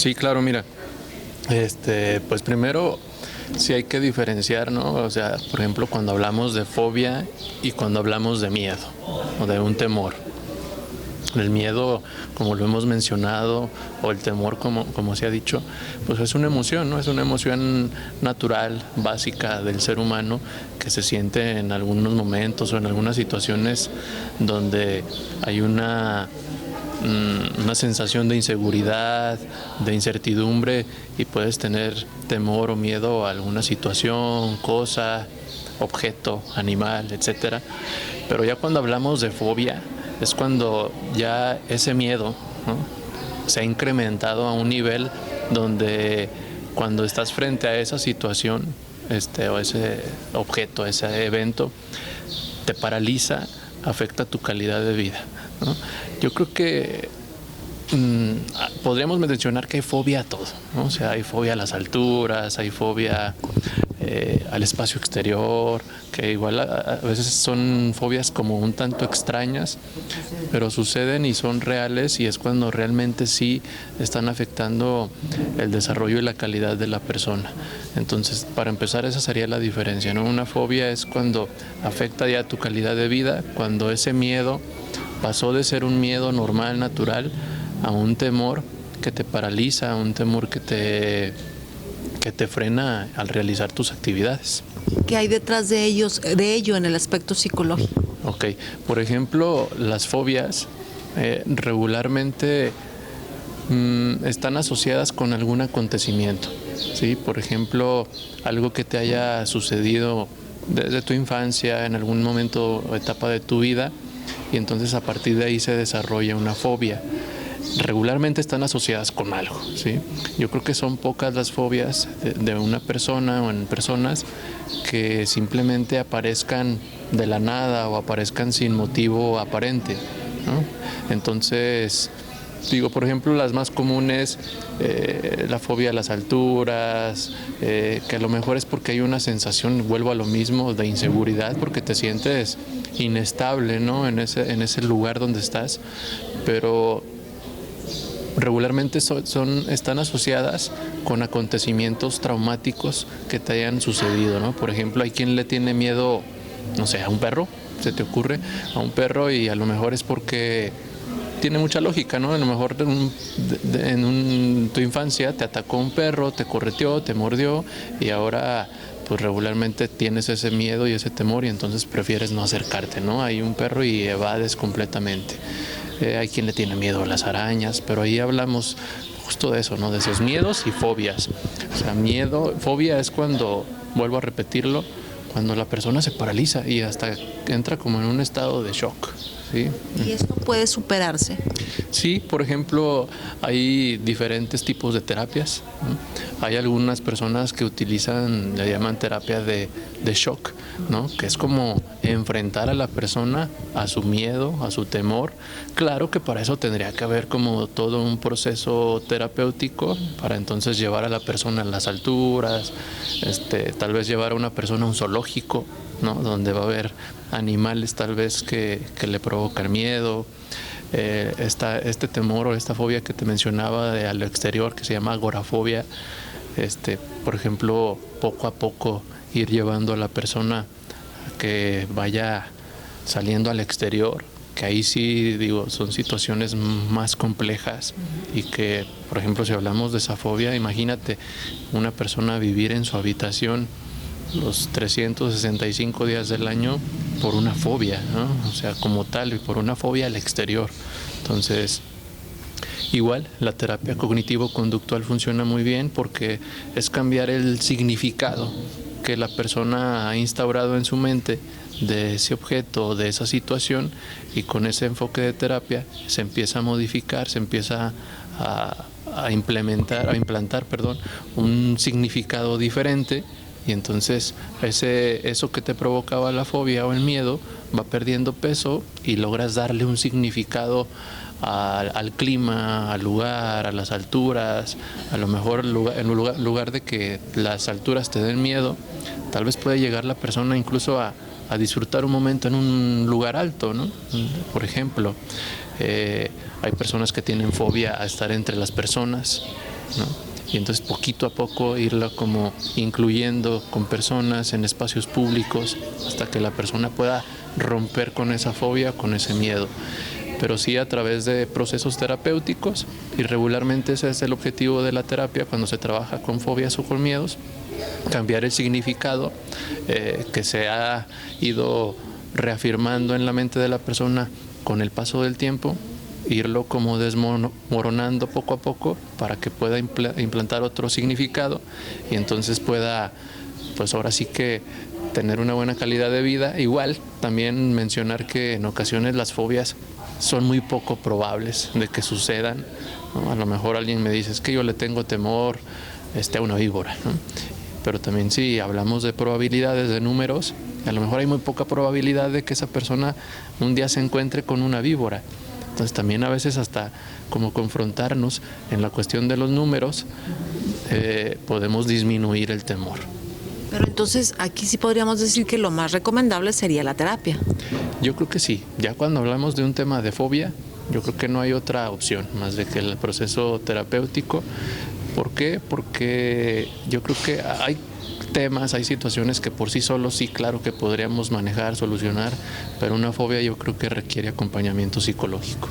Sí, claro, mira, pues primero sí hay que diferenciar, ¿no? O sea, por ejemplo, cuando hablamos de fobia y cuando hablamos de miedo o de un temor. El miedo, como lo hemos mencionado, o el temor, como se ha dicho, pues es una emoción, ¿no? Es una emoción natural, básica del ser humano que se siente en algunos momentos o en algunas situaciones donde hay una sensación de inseguridad, de incertidumbre y puedes tener temor o miedo a alguna situación, cosa, objeto, animal, etcétera. Pero ya cuando hablamos de fobia es cuando ya ese miedo, ¿no?, se ha incrementado a un nivel donde cuando estás frente a esa situación, o ese objeto, ese evento, te paraliza, afecta tu calidad de vida, ¿no? Yo creo que podríamos mencionar que hay fobia a todo, ¿no? O sea, hay fobia a las alturas, hay fobia al espacio exterior, que igual a veces son fobias como un tanto extrañas, pero suceden y son reales y es cuando realmente sí están afectando el desarrollo y la calidad de la persona. Entonces, para empezar, esa sería la diferencia, ¿no? Una fobia es cuando afecta ya tu calidad de vida, cuando ese miedo pasó de ser un miedo normal, natural, a un temor que te paraliza, a un temor que te frena al realizar tus actividades. ¿Qué hay detrás de ello en el aspecto psicológico? Ok, por ejemplo, las fobias regularmente están asociadas con algún acontecimiento, ¿sí? Por ejemplo, algo que te haya sucedido desde tu infancia, en algún momento o etapa de tu vida, y entonces a partir de ahí se desarrolla una fobia. Regularmente están asociadas con algo, ¿sí? Yo creo que son pocas las fobias de una persona o en personas que simplemente aparezcan de la nada o aparezcan sin motivo aparente, ¿no? Entonces, digo, por ejemplo, las más comunes, la fobia a las alturas, que a lo mejor es porque hay una sensación, vuelvo a lo mismo, de inseguridad, porque te sientes inestable, ¿no?, en ese lugar donde estás, pero regularmente están asociadas con acontecimientos traumáticos que te hayan sucedido, ¿no? Por ejemplo, hay quien le tiene miedo, no sé, a un perro, se te ocurre, a un perro, y a lo mejor es porque tiene mucha lógica, ¿no? A lo mejor tu infancia te atacó un perro, te correteó, te mordió y ahora pues regularmente tienes ese miedo y ese temor y entonces prefieres no acercarte, ¿no? Hay un perro y evades completamente. Hay quien le tiene miedo a las arañas, pero ahí hablamos justo de eso, ¿no? De esos miedos y fobias. O sea, fobia es cuando, vuelvo a repetirlo, cuando la persona se paraliza y hasta entra como en un estado de shock, ¿sí? ¿Y esto puede superarse? Sí, por ejemplo, hay diferentes tipos de terapias, ¿no? Hay algunas personas que utilizan, le llaman terapia de shock, ¿no? Que es como enfrentar a la persona a su miedo, a su temor. Claro que para eso tendría que haber como todo un proceso terapéutico para entonces llevar a la persona a las alturas, tal vez llevar a una persona a un zoológico, ¿no?, donde va a haber animales tal vez que le provocan miedo. Este temor o esta fobia que te mencionaba a lo exterior, que se llama agorafobia, por ejemplo, poco a poco ir llevando a la persona a que vaya saliendo al exterior, que ahí sí, digo, son situaciones más complejas y que, por ejemplo, si hablamos de esa fobia, imagínate una persona vivir en su habitación los 365 días del año por una fobia, ¿no? O sea, como tal, y por una fobia al exterior. Entonces, igual, la terapia cognitivo-conductual funciona muy bien porque es cambiar el significado que la persona ha instaurado en su mente de ese objeto, de esa situación, y con ese enfoque de terapia se empieza a modificar, se empieza a implantar un significado diferente. Y entonces eso que te provocaba la fobia o el miedo va perdiendo peso y logras darle un significado al clima, al lugar, a las alturas. A lo mejor en lugar de que las alturas te den miedo, tal vez puede llegar la persona incluso a disfrutar un momento en un lugar alto, ¿no? Por ejemplo, hay personas que tienen fobia a estar entre las personas. ¿no? Y entonces poquito a poco irla como incluyendo con personas en espacios públicos hasta que la persona pueda romper con esa fobia, con ese miedo. Pero sí a través de procesos terapéuticos, y regularmente ese es el objetivo de la terapia cuando se trabaja con fobias o con miedos, cambiar el significado que se ha ido reafirmando en la mente de la persona con el paso del tiempo, irlo como desmoronando poco a poco para que pueda implantar otro significado y entonces pueda, pues ahora sí que tener una buena calidad de vida. Igual también mencionar que en ocasiones las fobias son muy poco probables de que sucedan, ¿no? A lo mejor alguien me dice, es que yo le tengo temor a una víbora, ¿no? Pero también si hablamos de probabilidades, de números, a lo mejor hay muy poca probabilidad de que esa persona un día se encuentre con una víbora. Entonces también a veces hasta como confrontarnos en la cuestión de los números, podemos disminuir el temor. Pero entonces aquí sí podríamos decir que lo más recomendable sería la terapia. Yo creo que sí. Ya cuando hablamos de un tema de fobia, yo creo que no hay otra opción más de que el proceso terapéutico. ¿Por qué? Porque yo creo que hay temas, hay situaciones que por sí solos sí, claro que podríamos manejar, solucionar, pero una fobia yo creo que requiere acompañamiento psicológico.